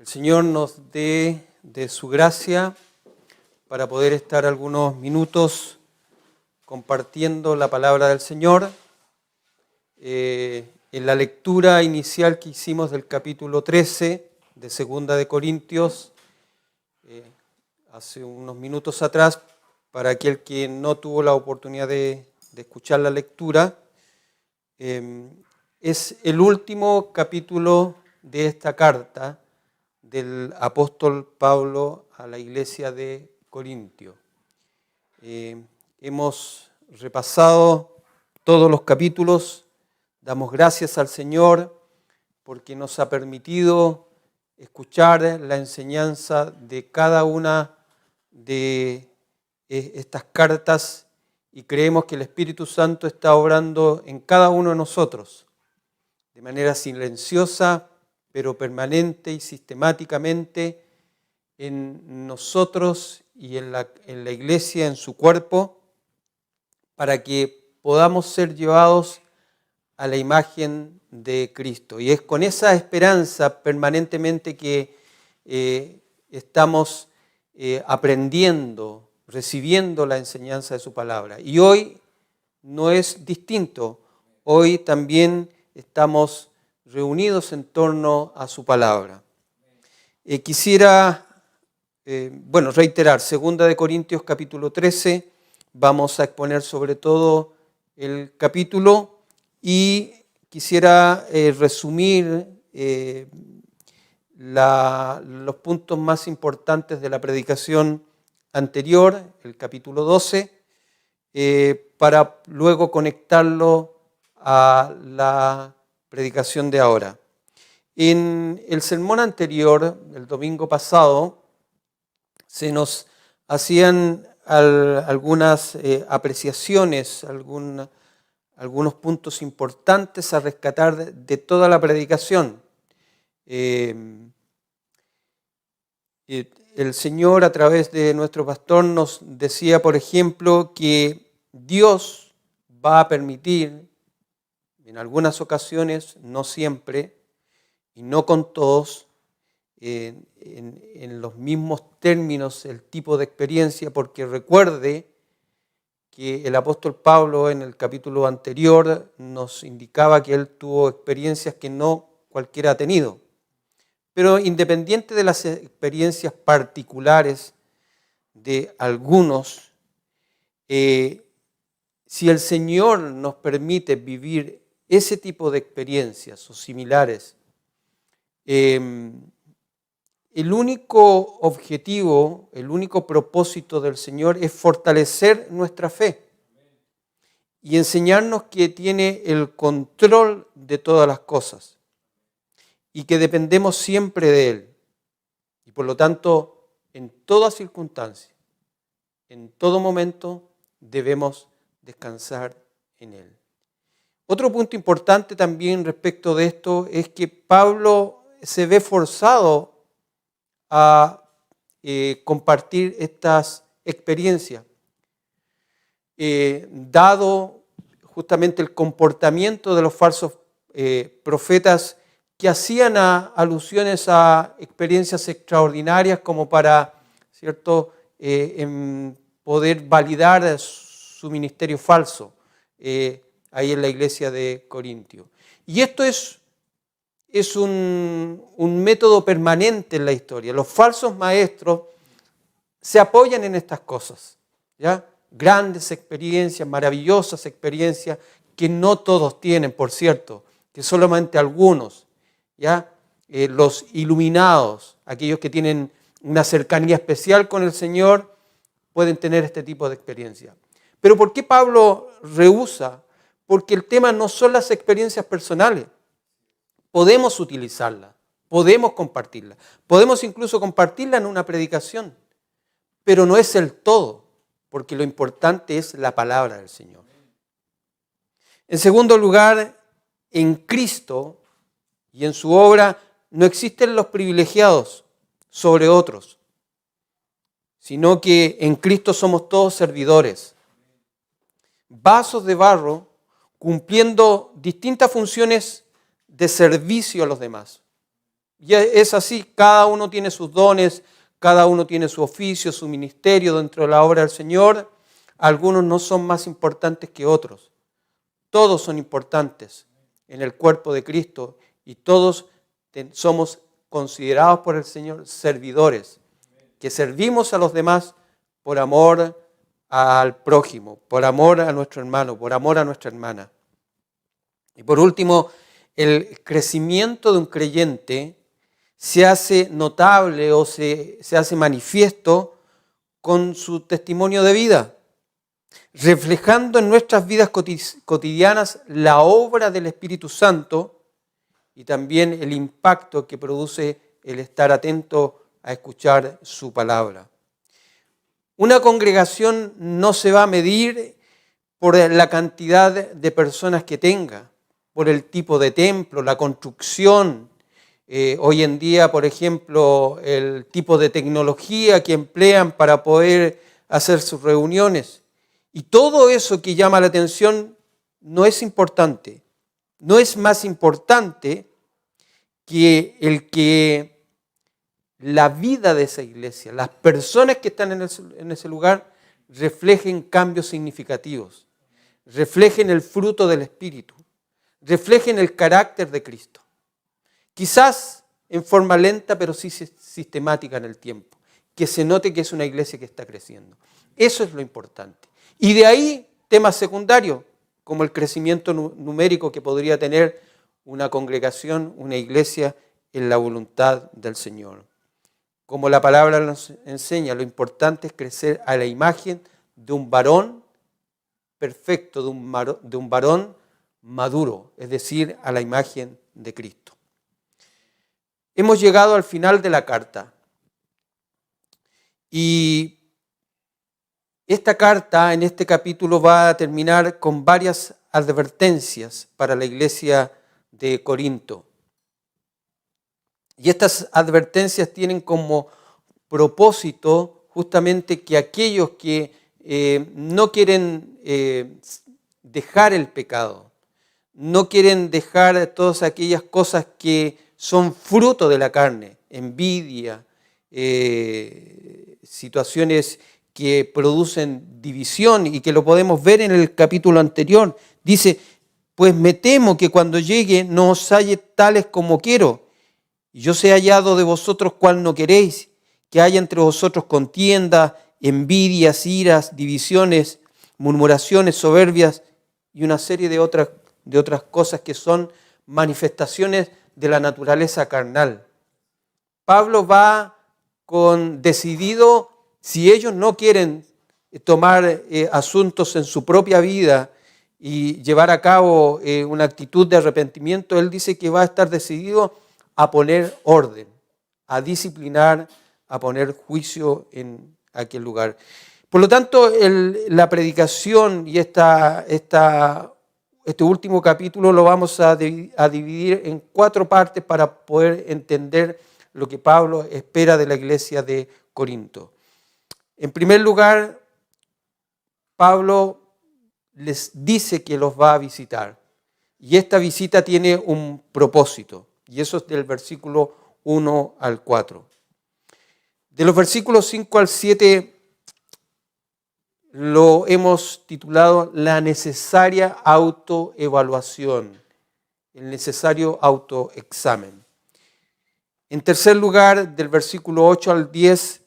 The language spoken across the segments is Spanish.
El Señor nos dé de su gracia para poder estar algunos minutos compartiendo la palabra del Señor. En la lectura inicial que hicimos del capítulo 13 de Segunda de Corintios, hace unos minutos atrás, para aquel que no tuvo la oportunidad de escuchar la lectura, es el último capítulo de esta carta del apóstol Pablo a la iglesia de Corintio. Hemos repasado todos los capítulos, damos gracias al Señor porque nos ha permitido escuchar la enseñanza de cada una de estas cartas y creemos que el Espíritu Santo está obrando en cada uno de nosotros de manera silenciosa, pero permanente y sistemáticamente en nosotros y en la iglesia, en su cuerpo, para que podamos ser llevados a la imagen de Cristo. Y es con esa esperanza permanentemente que estamos aprendiendo, recibiendo la enseñanza de su palabra. Y hoy no es distinto, hoy también estamos reunidos en torno a su palabra. Quisiera reiterar, 2 de Corintios capítulo 13, vamos a exponer sobre todo el capítulo y quisiera resumir los puntos más importantes de la predicación anterior, el capítulo 12, para luego conectarlo a la predicación de ahora. En el sermón anterior, el domingo pasado, se nos hacían algunas apreciaciones, algunos puntos importantes a rescatar de toda la predicación. El Señor, a través de nuestro pastor, nos decía, por ejemplo, que Dios va a permitir, en algunas ocasiones, no siempre, y no con todos, en los mismos términos, el tipo de experiencia, porque recuerde que el apóstol Pablo en el capítulo anterior nos indicaba que él tuvo experiencias que no cualquiera ha tenido. Pero independiente de las experiencias particulares de algunos, si el Señor nos permite vivir ese tipo de experiencias o similares, el único objetivo, el único propósito del Señor es fortalecer nuestra fe y enseñarnos que tiene el control de todas las cosas y que dependemos siempre de Él. Y por lo tanto, en toda circunstancia, en todo momento, debemos descansar en Él. Otro punto importante también respecto de esto es que Pablo se ve forzado a compartir estas experiencias, dado justamente el comportamiento de los falsos profetas que hacían alusiones a experiencias extraordinarias como para, ¿cierto?, poder validar su ministerio falso ahí en la iglesia de Corintio. Y esto es un método permanente en la historia. Los falsos maestros se apoyan en estas cosas, ¿ya? Grandes experiencias, maravillosas experiencias que no todos tienen, por cierto, que solamente algunos, ¿ya? Los iluminados, aquellos que tienen una cercanía especial con el Señor, pueden tener este tipo de experiencia. Pero ¿por qué Pablo rehúsa? Porque el tema no son las experiencias personales. Podemos utilizarlas, podemos compartirlas, podemos incluso compartirlas en una predicación, pero no es el todo, porque lo importante es la palabra del Señor. En segundo lugar, en Cristo y en su obra no existen los privilegiados sobre otros, sino que en Cristo somos todos servidores, vasos de barro cumpliendo distintas funciones de servicio a los demás. Y es así, cada uno tiene sus dones, cada uno tiene su oficio, su ministerio dentro de la obra del Señor. Algunos no son más importantes que otros. Todos son importantes en el cuerpo de Cristo y todos somos considerados por el Señor servidores, que servimos a los demás por amor al prójimo, por amor a nuestro hermano, por amor a nuestra hermana. Y por último, el crecimiento de un creyente se hace notable o se hace manifiesto con su testimonio de vida, reflejando en nuestras vidas cotidianas la obra del Espíritu Santo y también el impacto que produce el estar atento a escuchar su palabra. Una congregación no se va a medir por la cantidad de personas que tenga, por el tipo de templo, la construcción. Hoy en día, por ejemplo, el tipo de tecnología que emplean para poder hacer sus reuniones. Y todo eso que llama la atención no es importante. No es más importante que la vida de esa iglesia, las personas que están en ese lugar, reflejen cambios significativos, reflejen el fruto del Espíritu, reflejen el carácter de Cristo. Quizás en forma lenta, pero sí sistemática en el tiempo. Que se note que es una iglesia que está creciendo. Eso es lo importante. Y de ahí temas secundarios, como el crecimiento numérico que podría tener una congregación, una iglesia en la voluntad del Señor. Como la palabra nos enseña, lo importante es crecer a la imagen de un varón perfecto, de un varón maduro, es decir, a la imagen de Cristo. Hemos llegado al final de la carta y esta carta en este capítulo va a terminar con varias advertencias para la iglesia de Corinto. Y estas advertencias tienen como propósito justamente que aquellos que no quieren dejar el pecado, no quieren dejar todas aquellas cosas que son fruto de la carne, envidia, situaciones que producen división y que lo podemos ver en el capítulo anterior. Dice, pues me temo que cuando llegue no os halle tales como quiero, y yo sea hallado de vosotros cual no queréis, que haya entre vosotros contienda, envidias, iras, divisiones, murmuraciones, soberbias y una serie de otras cosas que son manifestaciones de la naturaleza carnal. Pablo va decidido, si ellos no quieren tomar asuntos en su propia vida y llevar a cabo una actitud de arrepentimiento, él dice que va a estar decidido a poner orden, a disciplinar, a poner juicio en aquel lugar. Por lo tanto, la predicación y este último capítulo lo vamos a dividir en 4 partes para poder entender lo que Pablo espera de la iglesia de Corinto. En primer lugar, Pablo les dice que los va a visitar. Y esta visita tiene un propósito. Y eso es del versículo 1 al 4. De los versículos 5 al 7 lo hemos titulado la necesaria autoevaluación, el necesario autoexamen. En tercer lugar, del versículo 8 al 10,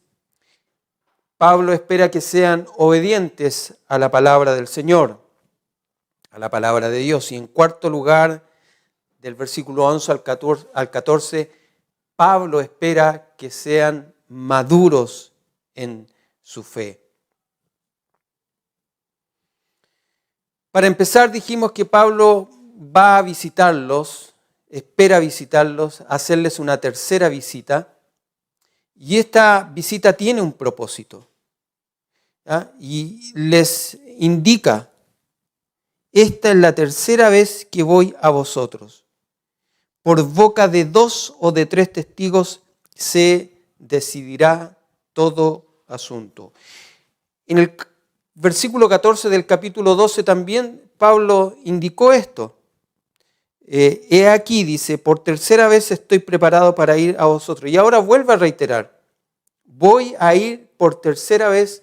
Pablo espera que sean obedientes a la palabra del Señor, a la palabra de Dios. Y en cuarto lugar, del versículo 11 al 14, Pablo espera que sean maduros en su fe. Para empezar, dijimos que Pablo va a visitarlos, espera visitarlos, hacerles una tercera visita. Y esta visita tiene un propósito. ¿Ya? Y les indica, esta es la tercera vez que voy a vosotros. Por boca de 2 o de 3 testigos se decidirá todo asunto. En el versículo 14 del capítulo 12 también Pablo indicó esto. he aquí, dice, por tercera vez estoy preparado para ir a vosotros. Y ahora vuelve a reiterar, voy a ir por tercera vez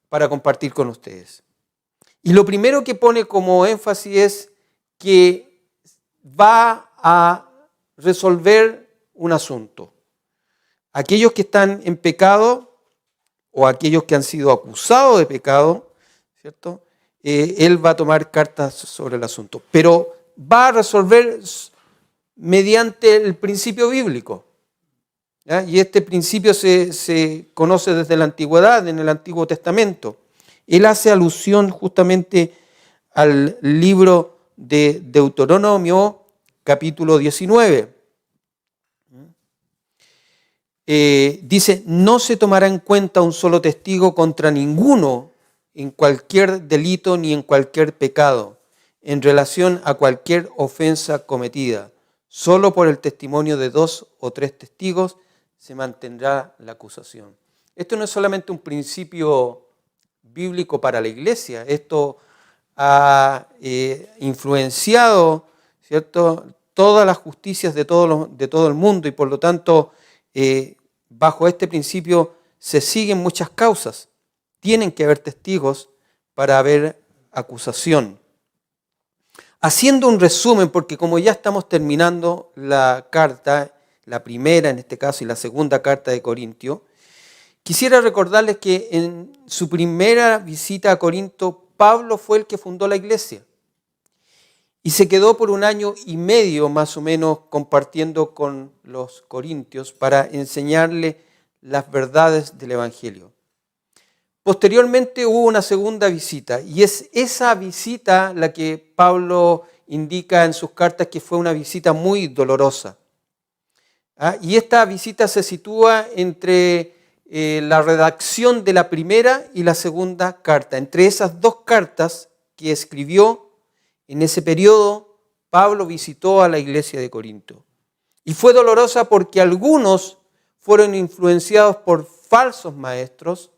para compartir con ustedes. Y lo primero que pone como énfasis es que va a resolver un asunto. Aquellos que están en pecado o aquellos que han sido acusados de pecado, ¿cierto? Él va a tomar cartas sobre el asunto, pero va a resolver mediante el principio bíblico. ¿Ya? Y este principio se conoce desde la antigüedad, en el Antiguo Testamento. Él hace alusión justamente al libro de Deuteronomio, capítulo 19. Dice, no se tomará en cuenta un solo testigo contra ninguno en cualquier delito ni en cualquier pecado, en relación a cualquier ofensa cometida. Solo por el testimonio de 2 o 3 testigos se mantendrá la acusación. Esto no es solamente un principio bíblico para la iglesia, esto ha influenciado, ¿cierto?, todas las justicias de todo el mundo y por lo tanto bajo este principio se siguen muchas causas. Tienen que haber testigos para haber acusación. Haciendo un resumen, porque como ya estamos terminando la carta, la primera en este caso y la segunda carta de Corintio, quisiera recordarles que en su primera visita a Corinto, Pablo fue el que fundó la iglesia. Y se quedó por 1 año y medio más o menos compartiendo con los corintios para enseñarle las verdades del Evangelio. Posteriormente hubo una segunda visita y es esa visita la que Pablo indica en sus cartas que fue una visita muy dolorosa. Y esta visita se sitúa entre la redacción de la primera y la segunda carta. Entre esas 2 cartas que escribió en ese periodo, Pablo visitó a la iglesia de Corinto. Y fue dolorosa porque algunos fueron influenciados por falsos maestros,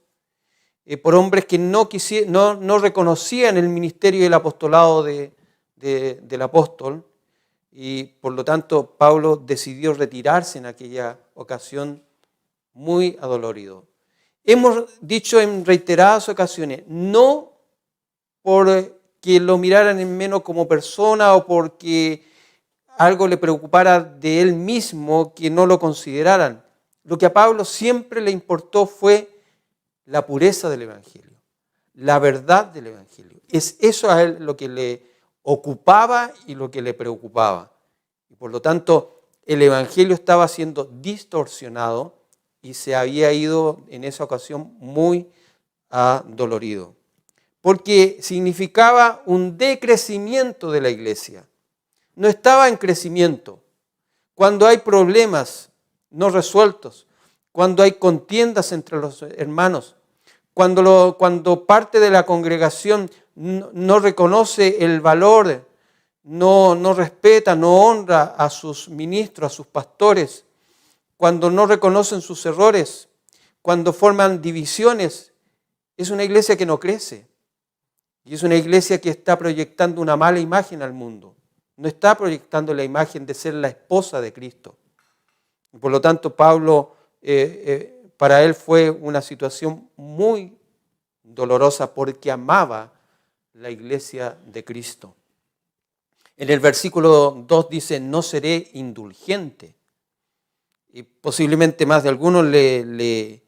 por hombres que no reconocían el ministerio y el apostolado del apóstol, y por lo tanto Pablo decidió retirarse en aquella ocasión muy adolorido. Hemos dicho en reiteradas ocasiones, no por que lo miraran en menos como persona o porque algo le preocupara de él mismo que no lo consideraran. Lo que a Pablo siempre le importó fue la pureza del Evangelio, la verdad del Evangelio. Es eso a él lo que le ocupaba y lo que le preocupaba. Y por lo tanto, el Evangelio estaba siendo distorsionado y se había ido en esa ocasión muy adolorido. Porque significaba un decrecimiento de la iglesia. No estaba en crecimiento. Cuando hay problemas no resueltos, cuando hay contiendas entre los hermanos, cuando parte de la congregación no reconoce el valor, no respeta, no honra a sus ministros, a sus pastores, cuando no reconocen sus errores, cuando forman divisiones, es una iglesia que no crece. Y es una iglesia que está proyectando una mala imagen al mundo. No está proyectando la imagen de ser la esposa de Cristo. Y por lo tanto, Pablo, para él fue una situación muy dolorosa porque amaba la iglesia de Cristo. En el versículo 2 dice, no seré indulgente. Y posiblemente más de algunos le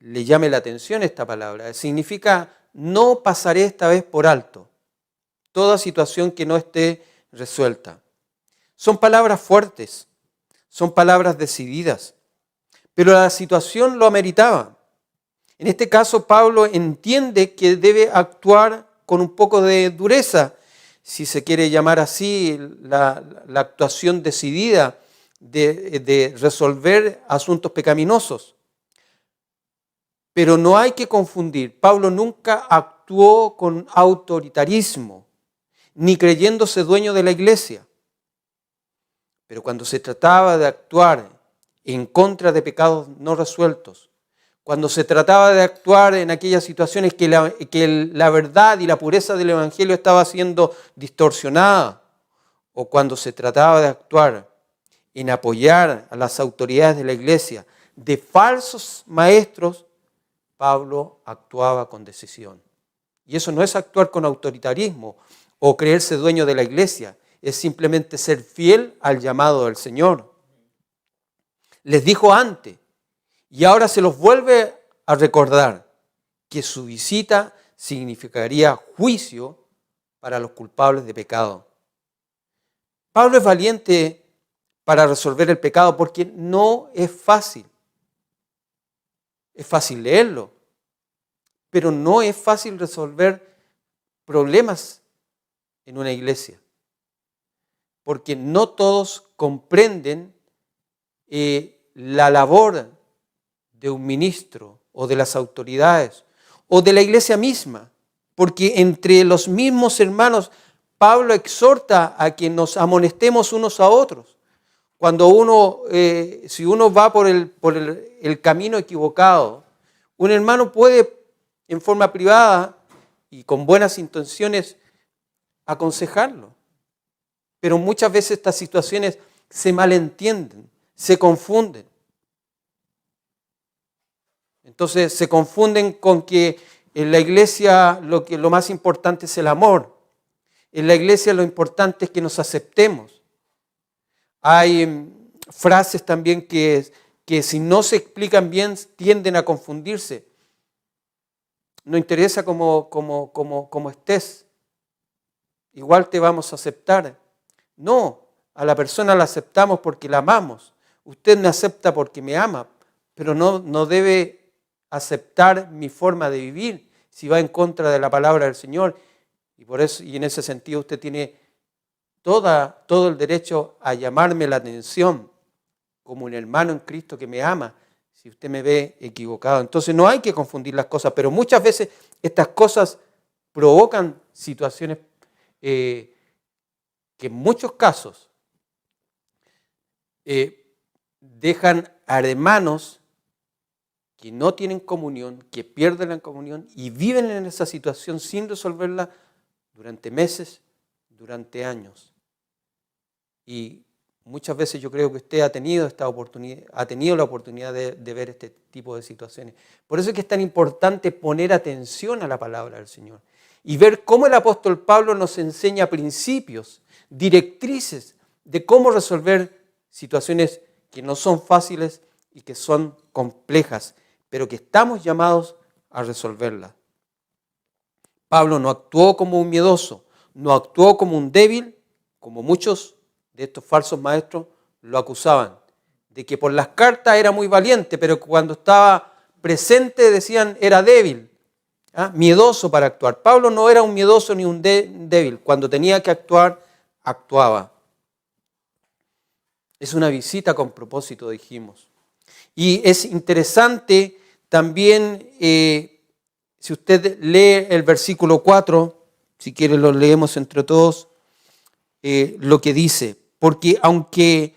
llame la atención esta palabra. Significa, no pasaré esta vez por alto toda situación que no esté resuelta. Son palabras fuertes, son palabras decididas, pero la situación lo ameritaba. En este caso, Pablo entiende que debe actuar con un poco de dureza, si se quiere llamar así, la actuación decidida de resolver asuntos pecaminosos. Pero no hay que confundir, Pablo nunca actuó con autoritarismo, ni creyéndose dueño de la iglesia. Pero cuando se trataba de actuar en contra de pecados no resueltos, cuando se trataba de actuar en aquellas situaciones que la verdad y la pureza del Evangelio estaba siendo distorsionada, o cuando se trataba de actuar en apoyar a las autoridades de la iglesia de falsos maestros, Pablo actuaba con decisión. Y eso no es actuar con autoritarismo o creerse dueño de la iglesia, es simplemente ser fiel al llamado del Señor. Les dijo antes, y ahora se los vuelve a recordar, que su visita significaría juicio para los culpables de pecado. Pablo es valiente para resolver el pecado porque no es fácil. Es fácil leerlo, pero no es fácil resolver problemas en una iglesia, porque no todos comprenden la labor de un ministro o de las autoridades o de la iglesia misma, porque entre los mismos hermanos Pablo exhorta a que nos amonestemos unos a otros. Cuando si uno va por el camino equivocado, un hermano puede en forma privada y con buenas intenciones aconsejarlo. Pero muchas veces estas situaciones se malentienden, se confunden. Entonces se confunden con que en la iglesia lo más importante es el amor. En la iglesia lo importante es que nos aceptemos. Hay frases también que si no se explican bien tienden a confundirse. No interesa cómo estés, igual te vamos a aceptar. No, a la persona la aceptamos porque la amamos. Usted me acepta porque me ama, pero no debe aceptar mi forma de vivir si va en contra de la palabra del Señor. Y por eso, y en ese sentido usted tiene todo el derecho a llamarme la atención como un hermano en Cristo que me ama, si usted me ve equivocado. Entonces no hay que confundir las cosas, pero muchas veces estas cosas provocan situaciones que en muchos casos dejan a hermanos que no tienen comunión, que pierden la comunión y viven en esa situación sin resolverla durante meses, durante años. Y muchas veces yo creo que usted ha tenido la oportunidad de ver este tipo de situaciones. Por eso es que es tan importante poner atención a la palabra del Señor y ver cómo el apóstol Pablo nos enseña principios, directrices de cómo resolver situaciones que no son fáciles y que son complejas, pero que estamos llamados a resolverlas. Pablo no actuó como un miedoso, no actuó como un débil, como muchos de estos falsos maestros lo acusaban, de que por las cartas era muy valiente, pero cuando estaba presente decían era débil, miedoso para actuar. Pablo no era un miedoso ni un débil, cuando tenía que actuar, actuaba. Es una visita con propósito, dijimos. Y es interesante también, si usted lee el versículo 4, si quiere lo leemos entre todos, lo que dice, porque aunque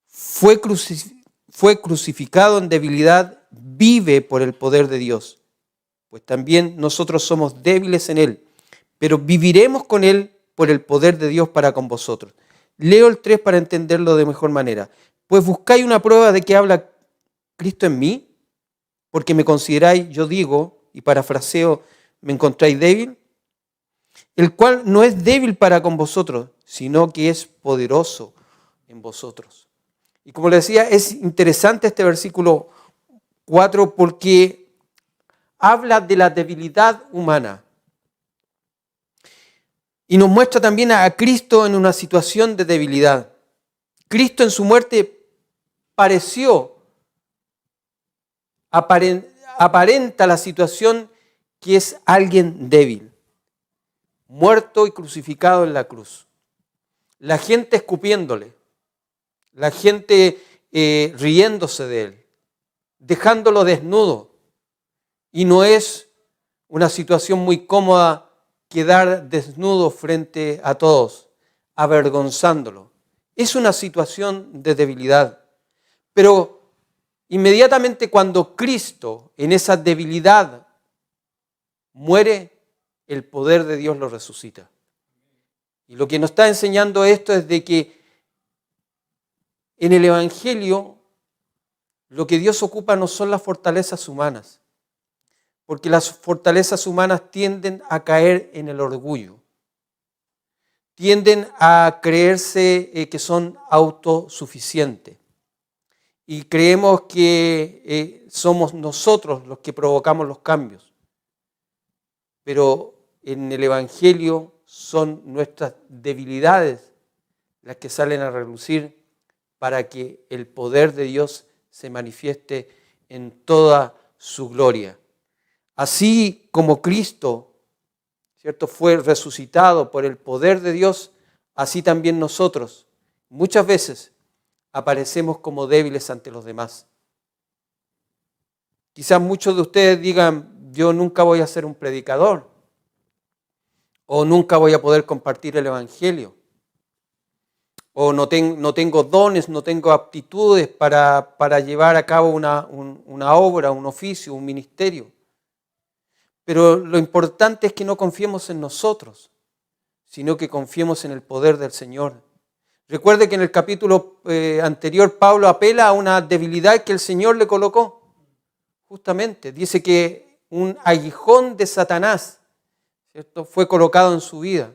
fue crucificado en debilidad, vive por el poder de Dios, pues también nosotros somos débiles en Él, pero viviremos con Él por el poder de Dios para con vosotros. Leo el 3 para entenderlo de mejor manera. Pues buscáis una prueba de que habla Cristo en mí, porque me consideráis, yo digo, y parafraseo, me encontráis débil, el cual no es débil para con vosotros, sino que es poderoso en vosotros. Y como le decía, es interesante este versículo 4 porque habla de la debilidad humana. Y nos muestra también a Cristo en una situación de debilidad. Cristo en su muerte aparenta la situación que es alguien débil, muerto y crucificado en la cruz. La gente escupiéndole, la gente riéndose de él, dejándolo desnudo. Y no es una situación muy cómoda quedar desnudo frente a todos, avergonzándolo. Es una situación de debilidad. Pero inmediatamente cuando Cristo en esa debilidad muere, el poder de Dios lo resucita. Y lo que nos está enseñando esto es de que en el Evangelio lo que Dios ocupa no son las fortalezas humanas, porque las fortalezas humanas tienden a caer en el orgullo, tienden a creerse que son autosuficientes y creemos que somos nosotros los que provocamos los cambios. Pero en el Evangelio son nuestras debilidades las que salen a relucir para que el poder de Dios se manifieste en toda su gloria. Así como Cristo, ¿cierto?, fue resucitado por el poder de Dios, así también nosotros muchas veces aparecemos como débiles ante los demás. Quizás muchos de ustedes digan, yo nunca voy a ser un predicador, o nunca voy a poder compartir el Evangelio, o no tengo dones, no tengo aptitudes para llevar a cabo una obra, un oficio, un ministerio. Pero lo importante es que no confiemos en nosotros, sino que confiemos en el poder del Señor. Recuerde que en el capítulo anterior Pablo apela a una debilidad que el Señor le colocó. Justamente, dice que un aguijón de Satanás, ¿cierto?, fue colocado en su vida.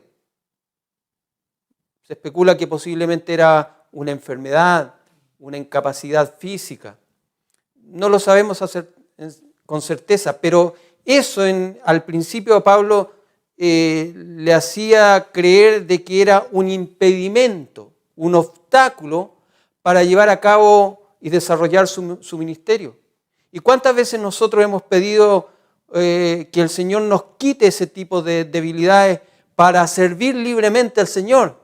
Se especula que posiblemente era una enfermedad, una incapacidad física. No lo sabemos con certeza, pero eso al principio a Pablo le hacía creer de que era un impedimento, un obstáculo para llevar a cabo y desarrollar su ministerio. ¿Y cuántas veces nosotros hemos pedido que el Señor nos quite ese tipo de debilidades para servir libremente al Señor,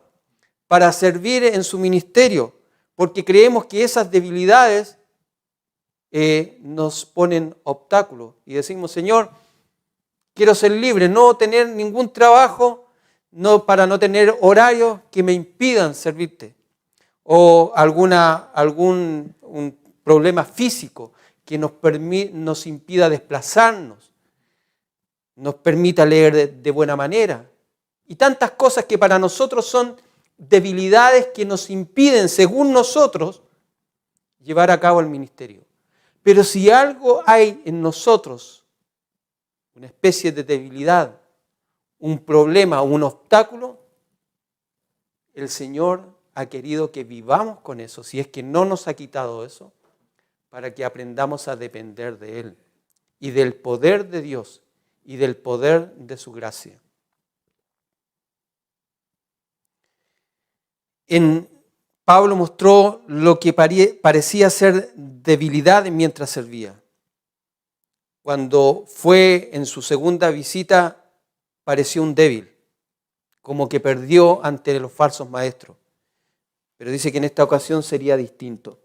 para servir en su ministerio? Porque creemos que esas debilidades nos ponen obstáculos y decimos, Señor, quiero ser libre, no tener ningún trabajo, para no tener horarios que me impidan servirte, o algún problema físico que nos impida desplazarnos, nos permita leer de buena manera, y tantas cosas que para nosotros son debilidades que nos impiden, según nosotros, llevar a cabo el ministerio. Pero si algo hay en nosotros, una especie de debilidad, un problema, un obstáculo, el Señor ha querido que vivamos con eso, si es que no nos ha quitado eso, para que aprendamos a depender de Él y del poder de Dios y del poder de su gracia. Pablo mostró lo que parecía ser debilidad mientras servía. Cuando fue en su segunda visita, pareció un débil, como que perdió ante los falsos maestros. Pero dice que en esta ocasión sería distinto.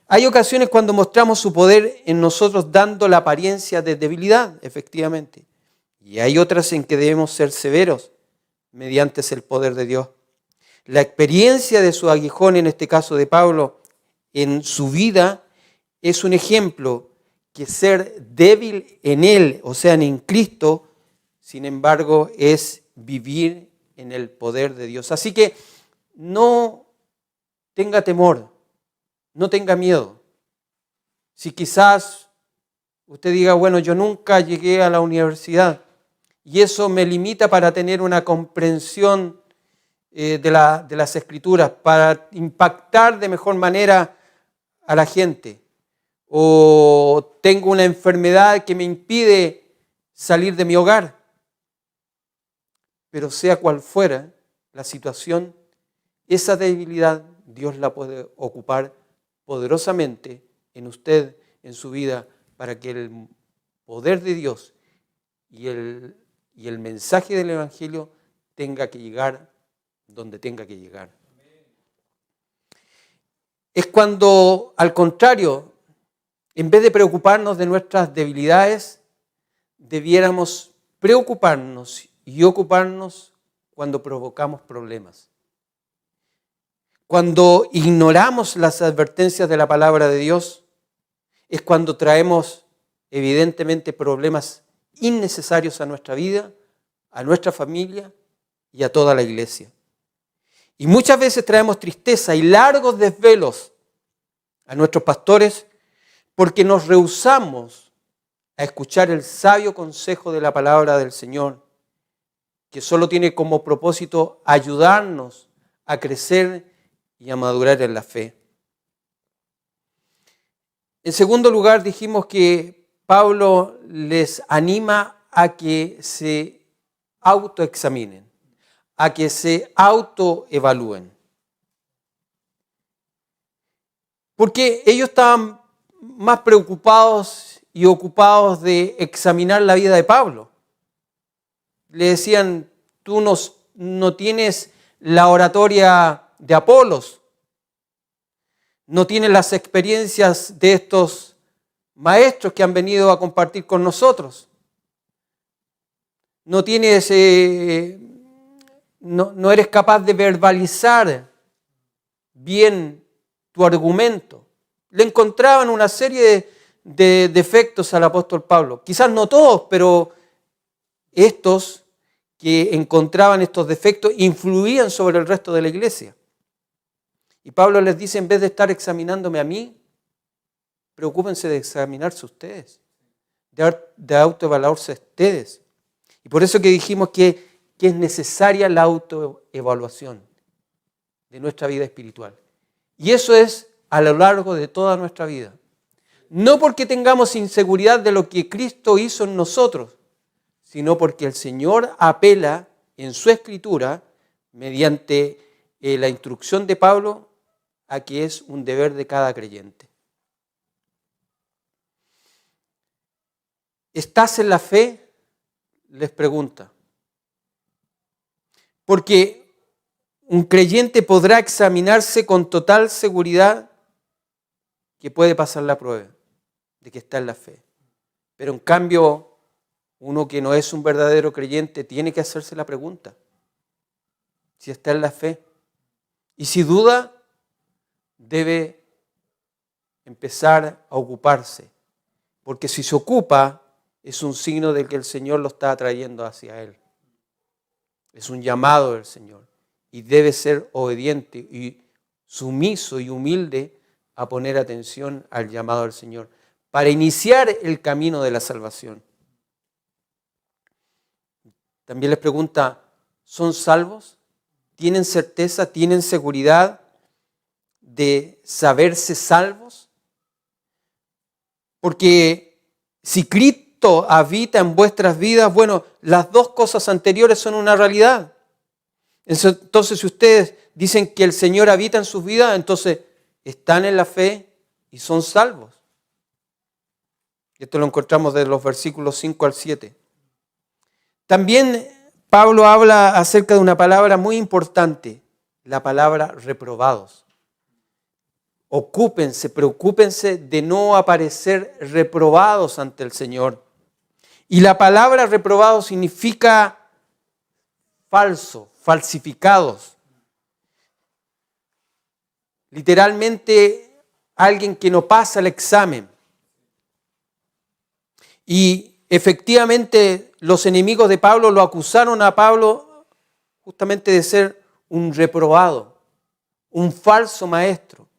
Hay ocasiones cuando mostramos su poder en nosotros dando la apariencia de debilidad, efectivamente. Y hay otras en que debemos ser severos mediante el poder de Dios. La experiencia de su aguijón, en este caso de Pablo, en su vida, es un ejemplo que ser débil en Él, o sea, en Cristo, sin embargo, es vivir en el poder de Dios. Así que no tenga temor, no tenga miedo. Si quizás usted diga, bueno, yo nunca llegué a la universidad y eso me limita para tener una comprensión de las Escrituras, para impactar de mejor manera a la gente, o tengo una enfermedad que me impide salir de mi hogar. Pero sea cual fuera la situación, esa debilidad Dios la puede ocupar poderosamente en usted, en su vida, para que el poder de Dios y el mensaje del Evangelio tenga que llegar donde tenga que llegar. Es cuando, al contrario, en vez de preocuparnos de nuestras debilidades, debiéramos preocuparnos y ocuparnos cuando provocamos problemas. Cuando ignoramos las advertencias de la palabra de Dios, es cuando traemos evidentemente problemas innecesarios a nuestra vida, a nuestra familia y a toda la iglesia. Y muchas veces traemos tristeza y largos desvelos a nuestros pastores porque nos rehusamos a escuchar el sabio consejo de la palabra del Señor, que solo tiene como propósito ayudarnos a crecer y a madurar en la fe. En segundo lugar, dijimos que Pablo les anima a que se autoexaminen, a que se autoevalúen. Porque ellos estaban más preocupados y ocupados de examinar la vida de Pablo. Le decían, tú no tienes la oratoria de Apolos, no tienes las experiencias de estos maestros que han venido a compartir con nosotros. No tienes, no eres capaz de verbalizar bien tu argumento. Le encontraban una serie de defectos al apóstol Pablo. Quizás no todos, pero estos que encontraban estos defectos influían sobre el resto de la iglesia. Y Pablo les dice, en vez de estar examinándome a mí, preocúpense de examinarse ustedes, de autoevaluarse ustedes. Y por eso que dijimos que es necesaria la autoevaluación de nuestra vida espiritual. Y eso es a lo largo de toda nuestra vida. No porque tengamos inseguridad de lo que Cristo hizo en nosotros, sino porque el Señor apela en su Escritura, mediante la instrucción de Pablo, a que es un deber de cada creyente. ¿Estás en la fe? Les pregunta. Porque un creyente podrá examinarse con total seguridad que puede pasar la prueba de que está en la fe. Pero en cambio, uno que no es un verdadero creyente tiene que hacerse la pregunta si está en la fe. Y si duda, debe empezar a ocuparse, porque si se ocupa es un signo de que el Señor lo está atrayendo hacia Él. Es un llamado del Señor y debe ser obediente y sumiso y humilde a poner atención al llamado del Señor para iniciar el camino de la salvación. También les pregunta, ¿son salvos? ¿Tienen certeza? ¿Tienen seguridad de saberse salvos? Porque si Cristo habita en vuestras vidas, bueno, las dos cosas anteriores son una realidad. Entonces, si ustedes dicen que el Señor habita en sus vidas, entonces están en la fe y son salvos. Esto lo encontramos de los versículos 5 al 7. También Pablo habla acerca de una palabra muy importante, la palabra reprobados. Ocúpense, preocúpense de no aparecer reprobados ante el Señor. Y la palabra reprobado significa falso, falsificados. Literalmente, alguien que no pasa el examen. Y efectivamente, los enemigos de Pablo lo acusaron a Pablo justamente de ser un reprobado, un falso maestro.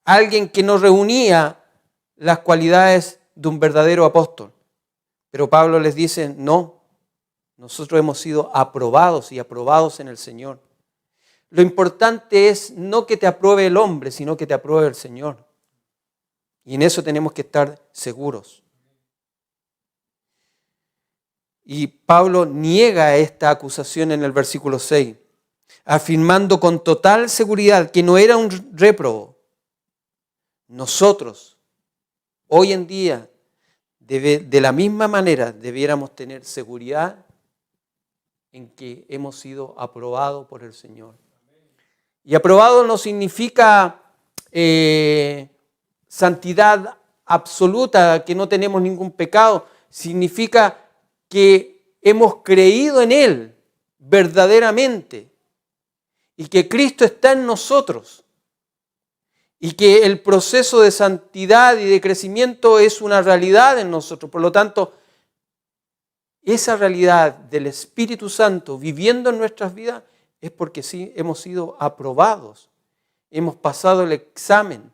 Alguien que no reunía las cualidades de un verdadero apóstol. Pero Pablo les dice, no, nosotros hemos sido aprobados y aprobados en el Señor. Lo importante es no que te apruebe el hombre, sino que te apruebe el Señor. Y en eso tenemos que estar seguros. Y Pablo niega esta acusación en el versículo 6, afirmando con total seguridad que no era un réprobo. Nosotros, hoy en día, de la misma manera, debiéramos tener seguridad en que hemos sido aprobados por el Señor. Y aprobado no significa santidad absoluta, que no tenemos ningún pecado. Significa que hemos creído en Él verdaderamente y que Cristo está en nosotros. Y que el proceso de santidad y de crecimiento es una realidad en nosotros. Por lo tanto, esa realidad del Espíritu Santo viviendo en nuestras vidas es porque sí hemos sido aprobados, hemos pasado el examen,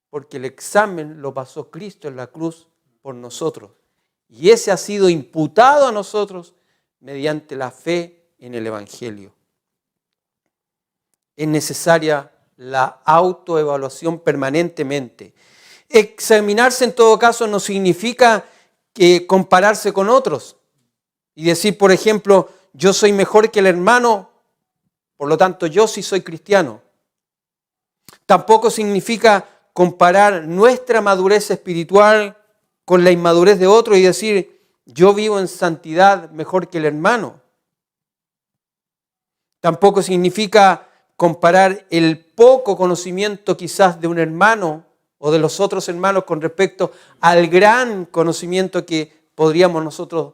porque el examen lo pasó Cristo en la cruz por nosotros. Y ese ha sido imputado a nosotros mediante la fe en el Evangelio. Es necesaria la autoevaluación permanentemente. Examinarse en todo caso no significa que compararse con otros y decir, por ejemplo, yo soy mejor que el hermano, por lo tanto yo sí soy cristiano. Tampoco significa comparar nuestra madurez espiritual con la inmadurez de otro y decir, yo vivo en santidad mejor que el hermano. Tampoco significa comparar el poco conocimiento quizás de un hermano o de los otros hermanos con respecto al gran conocimiento que podríamos nosotros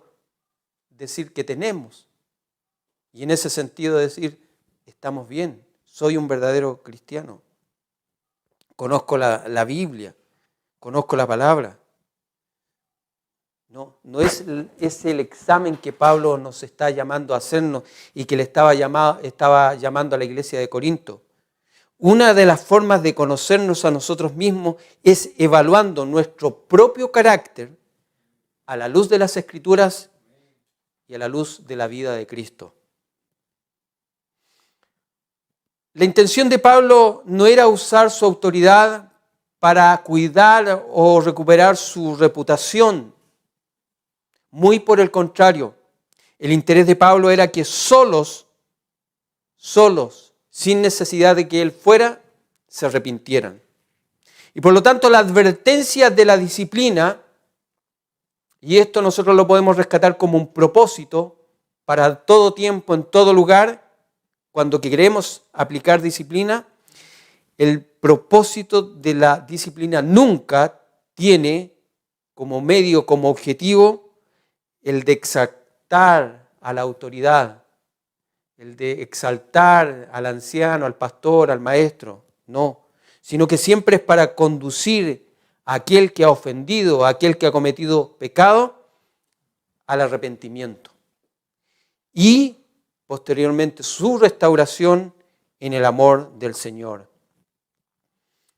decir que tenemos. Y en ese sentido decir, estamos bien, soy un verdadero cristiano. Conozco la Biblia, conozco la palabra. No es el examen que Pablo nos está llamando a hacernos y que le estaba llamando a la iglesia de Corinto. Una de las formas de conocernos a nosotros mismos es evaluando nuestro propio carácter a la luz de las Escrituras y a la luz de la vida de Cristo. La intención de Pablo no era usar su autoridad para cuidar o recuperar su reputación. Muy por el contrario, el interés de Pablo era que solos, sin necesidad de que él fuera, se arrepintieran. Y por lo tanto la advertencia de la disciplina, y esto nosotros lo podemos rescatar como un propósito para todo tiempo, en todo lugar, cuando queremos aplicar disciplina, el propósito de la disciplina nunca tiene como medio, como objetivo, el de exaltar a la autoridad, el de exaltar al anciano, al pastor, al maestro, no, sino que siempre es para conducir a aquel que ha ofendido, a aquel que ha cometido pecado, al arrepentimiento. Y posteriormente su restauración en el amor del Señor.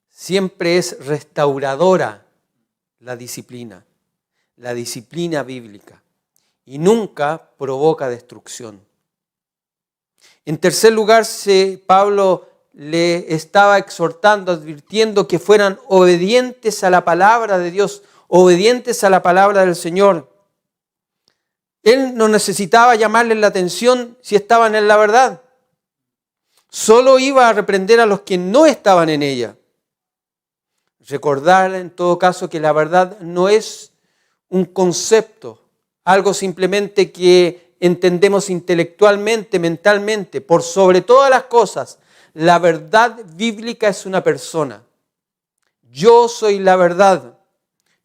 Siempre es restauradora la disciplina bíblica, y nunca provoca destrucción. En tercer lugar, Pablo le estaba exhortando, advirtiendo que fueran obedientes a la palabra de Dios, obedientes a la palabra del Señor. Él no necesitaba llamarles la atención si estaban en la verdad. Solo iba a reprender a los que no estaban en ella. Recordar en todo caso que la verdad no es un concepto, algo simplemente que entendemos intelectualmente, mentalmente. Por sobre todas las cosas, la verdad bíblica es una persona. Yo soy la verdad,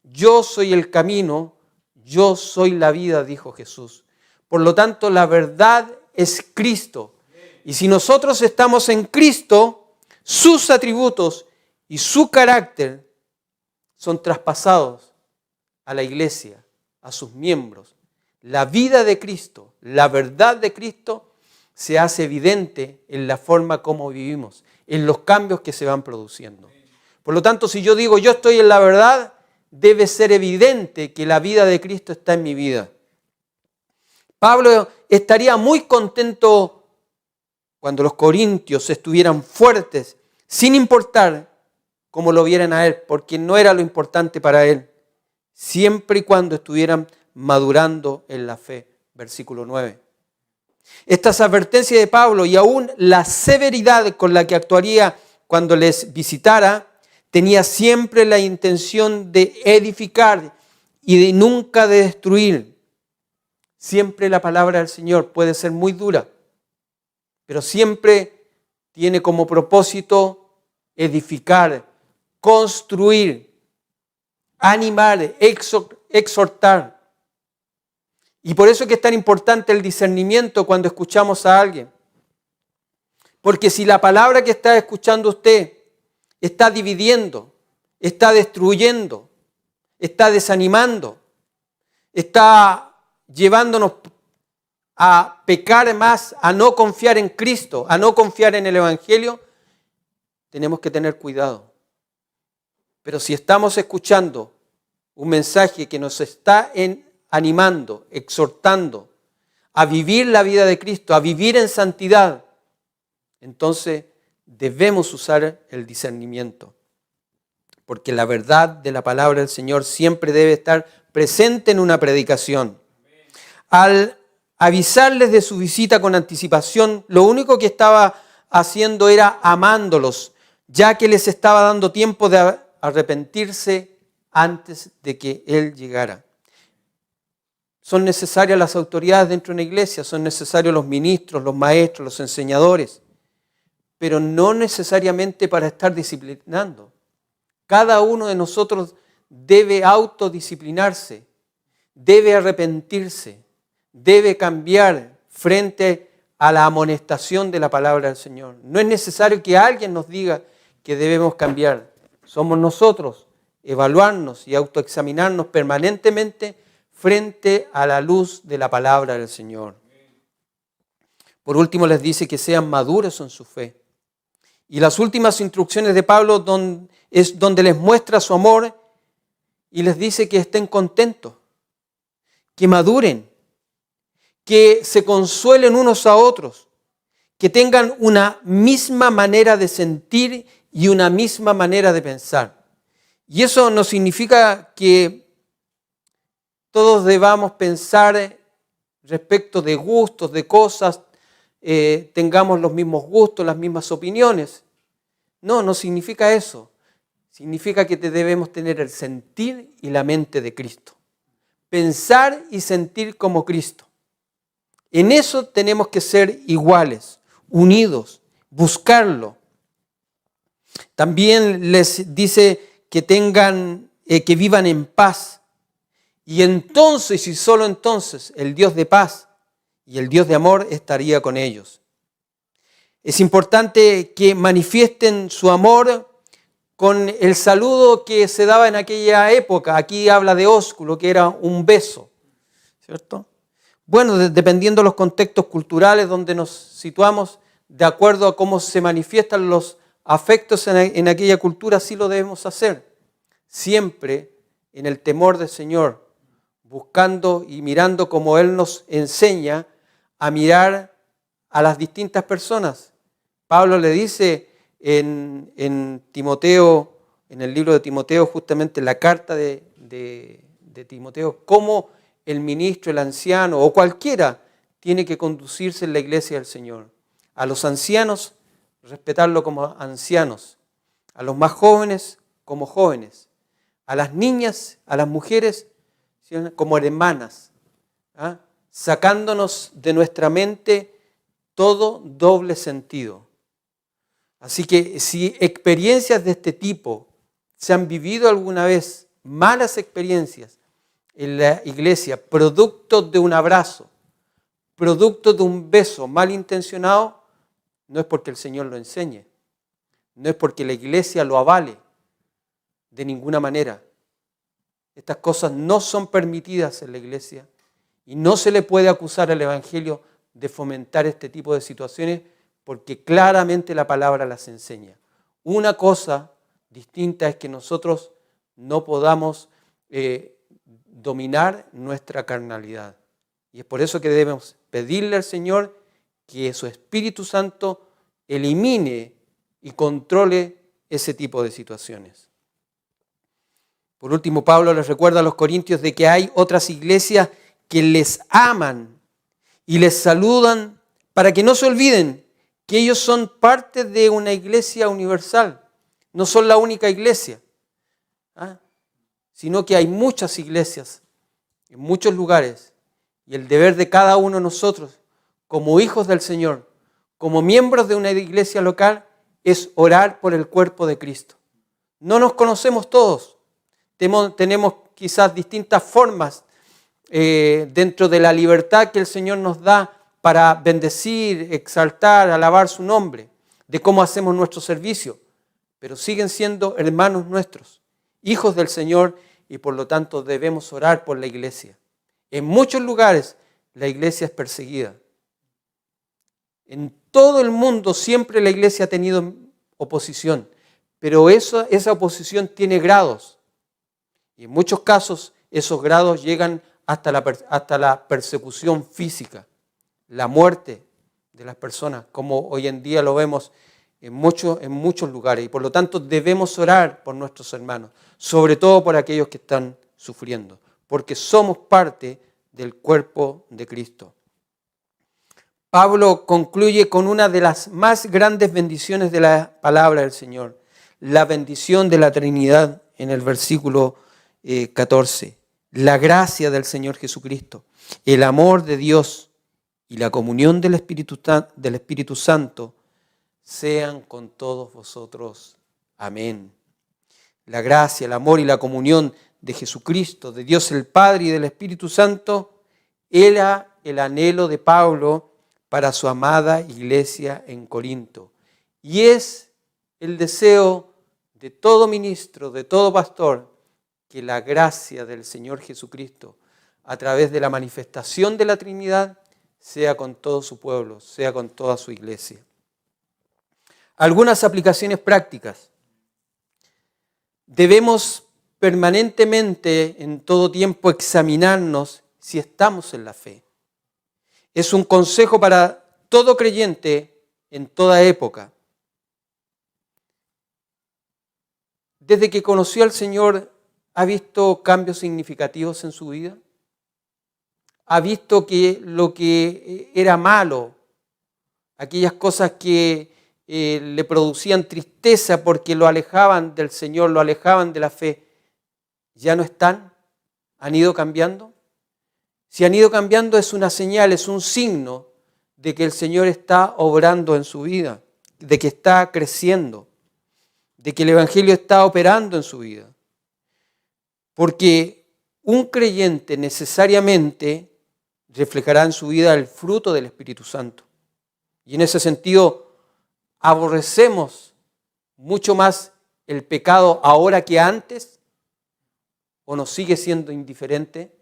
yo soy el camino, yo soy la vida, dijo Jesús. Por lo tanto, la verdad es Cristo. Y si nosotros estamos en Cristo, sus atributos y su carácter son traspasados a la iglesia, a sus miembros. La vida de Cristo, la verdad de Cristo se hace evidente en la forma como vivimos, en los cambios que se van produciendo. Por lo tanto, si yo digo yo estoy en la verdad, debe ser evidente que la vida de Cristo está en mi vida. Pablo estaría muy contento cuando los corintios estuvieran fuertes, sin importar cómo lo vieran a él, porque no era lo importante para él, siempre y cuando estuvieran madurando en la fe. Versículo 9. Estas advertencias de Pablo y aún la severidad con la que actuaría cuando les visitara, tenía siempre la intención de edificar y de nunca de destruir. Siempre la palabra del Señor puede ser muy dura, pero siempre tiene como propósito edificar, construir, animar, exhortar. Y por eso es que es tan importante el discernimiento cuando escuchamos a alguien. Porque si la palabra que está escuchando usted está dividiendo, está destruyendo, está desanimando, está llevándonos a pecar más, a no confiar en Cristo, a no confiar en el Evangelio, tenemos que tener cuidado. Pero si estamos escuchando un mensaje que nos está animando, exhortando a vivir la vida de Cristo, a vivir en santidad, entonces debemos usar el discernimiento. Porque la verdad de la palabra del Señor siempre debe estar presente en una predicación. Al avisarles de su visita con anticipación, lo único que estaba haciendo era amándolos, ya que les estaba dando tiempo de arrepentirse antes de que Él llegara. Son necesarias las autoridades dentro de una iglesia, son necesarios los ministros, los maestros, los enseñadores, pero no necesariamente para estar disciplinando. Cada uno de nosotros debe autodisciplinarse, debe arrepentirse, debe cambiar frente a la amonestación de la palabra del Señor. No es necesario que alguien nos diga que debemos cambiar. Somos nosotros evaluarnos y autoexaminarnos permanentemente frente a la luz de la palabra del Señor. Por último, les dice que sean maduros en su fe. Y las últimas instrucciones de Pablo es donde les muestra su amor y les dice que estén contentos, que maduren, que se consuelen unos a otros, que tengan una misma manera de sentir y una misma manera de pensar. Y eso no significa que todos debamos pensar respecto de gustos, de cosas, tengamos los mismos gustos, las mismas opiniones. No significa eso. Significa que debemos tener el sentir y la mente de Cristo. Pensar y sentir como Cristo. En eso tenemos que ser iguales, unidos, buscarlo. También les dice que que vivan en paz. Y entonces, y solo entonces, el Dios de paz y el Dios de amor estaría con ellos. Es importante que manifiesten su amor con el saludo que se daba en aquella época. Aquí habla de ósculo, que era un beso, ¿cierto? Bueno, dependiendo de los contextos culturales donde nos situamos, de acuerdo a cómo se manifiestan los afectos en aquella cultura, sí lo debemos hacer. Siempre en el temor del Señor, buscando y mirando como Él nos enseña a mirar a las distintas personas. Pablo le dice en Timoteo, en el libro de Timoteo, justamente en la carta de Timoteo, cómo el ministro, el anciano o cualquiera tiene que conducirse en la iglesia del Señor. A los ancianos, respetarlo como ancianos. A los más jóvenes, como jóvenes. A las niñas, a las mujeres, como hermanas, sacándonos de nuestra mente todo doble sentido. Así que si experiencias de este tipo se han vivido alguna vez, malas experiencias en la iglesia, producto de un abrazo, producto de un beso malintencionado, no es porque el Señor lo enseñe, no es porque la iglesia lo avale de ninguna manera. Estas cosas no son permitidas en la iglesia y no se le puede acusar al Evangelio de fomentar este tipo de situaciones porque claramente la palabra las enseña. Una cosa distinta es que nosotros no podamos dominar nuestra carnalidad. Y es por eso que debemos pedirle al Señor que su Espíritu Santo elimine y controle ese tipo de situaciones. Por último, Pablo les recuerda a los corintios de que hay otras iglesias que les aman y les saludan para que no se olviden que ellos son parte de una iglesia universal. No son la única iglesia, sino que hay muchas iglesias en muchos lugares. Y el deber de cada uno de nosotros, como hijos del Señor, como miembros de una iglesia local, es orar por el cuerpo de Cristo. No nos conocemos todos. Tenemos quizás distintas formas dentro de la libertad que el Señor nos da para bendecir, exaltar, alabar su nombre, de cómo hacemos nuestro servicio, pero siguen siendo hermanos nuestros, hijos del Señor y por lo tanto debemos orar por la iglesia. En muchos lugares la iglesia es perseguida. En todo el mundo siempre la iglesia ha tenido oposición, pero esa oposición tiene grados. Y en muchos casos esos grados llegan hasta la persecución física, la muerte de las personas, como hoy en día lo vemos en muchos lugares. Y por lo tanto debemos orar por nuestros hermanos, sobre todo por aquellos que están sufriendo, porque somos parte del cuerpo de Cristo. Pablo concluye con una de las más grandes bendiciones de la palabra del Señor, la bendición de la Trinidad en el versículo 14. La gracia del Señor Jesucristo, el amor de Dios y la comunión del Espíritu Santo sean con todos vosotros. Amén. La gracia, el amor y la comunión de Jesucristo, de Dios el Padre y del Espíritu Santo, era el anhelo de Pablo para su amada iglesia en Corinto. Y es el deseo de todo ministro, de todo pastor, que la gracia del Señor Jesucristo, a través de la manifestación de la Trinidad, sea con todo su pueblo, sea con toda su iglesia. Algunas aplicaciones prácticas. Debemos permanentemente, en todo tiempo, examinarnos si estamos en la fe. Es un consejo para todo creyente en toda época. Desde que conoció al Señor, ¿ha visto cambios significativos en su vida? ¿Ha visto que lo que era malo, aquellas cosas que le producían tristeza porque lo alejaban del Señor, lo alejaban de la fe, ya no están? ¿Han ido cambiando? Si han ido cambiando es una señal, es un signo de que el Señor está obrando en su vida, de que está creciendo, de que el Evangelio está operando en su vida. Porque un creyente necesariamente reflejará en su vida el fruto del Espíritu Santo. Y en ese sentido, aborrecemos mucho más el pecado ahora que antes, o nos sigue siendo indiferente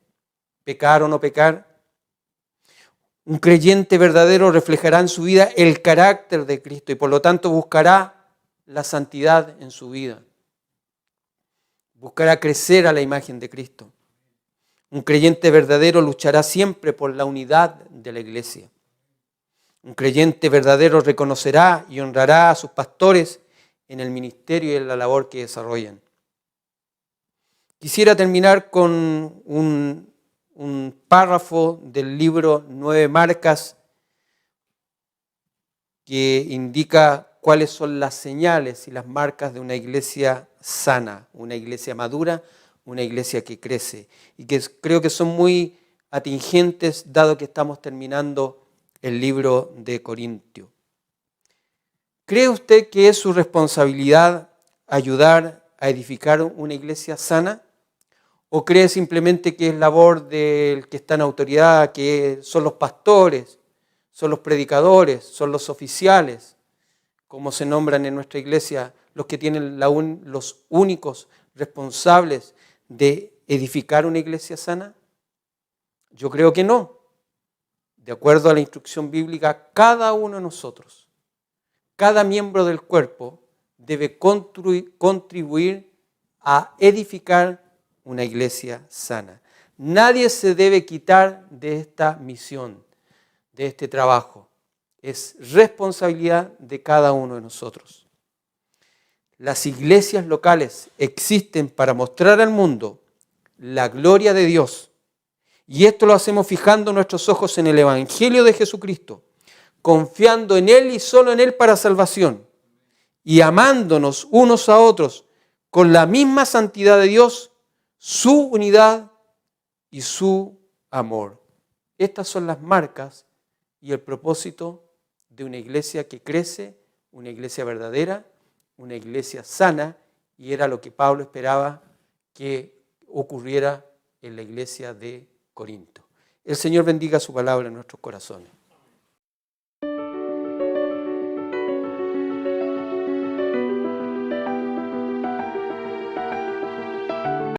pecar o no pecar. Un creyente verdadero reflejará en su vida el carácter de Cristo y por lo tanto buscará la santidad en su vida. Buscará crecer a la imagen de Cristo. Un creyente verdadero luchará siempre por la unidad de la iglesia. Un creyente verdadero reconocerá y honrará a sus pastores en el ministerio y en la labor que desarrollan. Quisiera terminar con un párrafo del libro 9 Marcas que indica cuáles son las señales y las marcas de una iglesia sana, una iglesia madura, una iglesia que crece y que creo que son muy atingentes dado que estamos terminando el libro de Corintios. ¿Cree usted que es su responsabilidad ayudar a edificar una iglesia sana? ¿O cree simplemente que es labor del que está en autoridad, que son los pastores, son los predicadores, son los oficiales, como se nombran en nuestra iglesia, los que tienen los únicos responsables de edificar una iglesia sana? Yo creo que no. De acuerdo a la instrucción bíblica, cada uno de nosotros, cada miembro del cuerpo, debe contribuir a edificar una iglesia sana. Nadie se debe quitar de esta misión, de este trabajo. Es responsabilidad de cada uno de nosotros. Las iglesias locales existen para mostrar al mundo la gloria de Dios. Y esto lo hacemos fijando nuestros ojos en el Evangelio de Jesucristo, confiando en Él y solo en Él para salvación, y amándonos unos a otros con la misma santidad de Dios, su unidad y su amor. Estas son las marcas y el propósito de una iglesia que crece, una iglesia verdadera, una iglesia sana, y era lo que Pablo esperaba que ocurriera en la iglesia de Corinto. El Señor bendiga su palabra en nuestros corazones.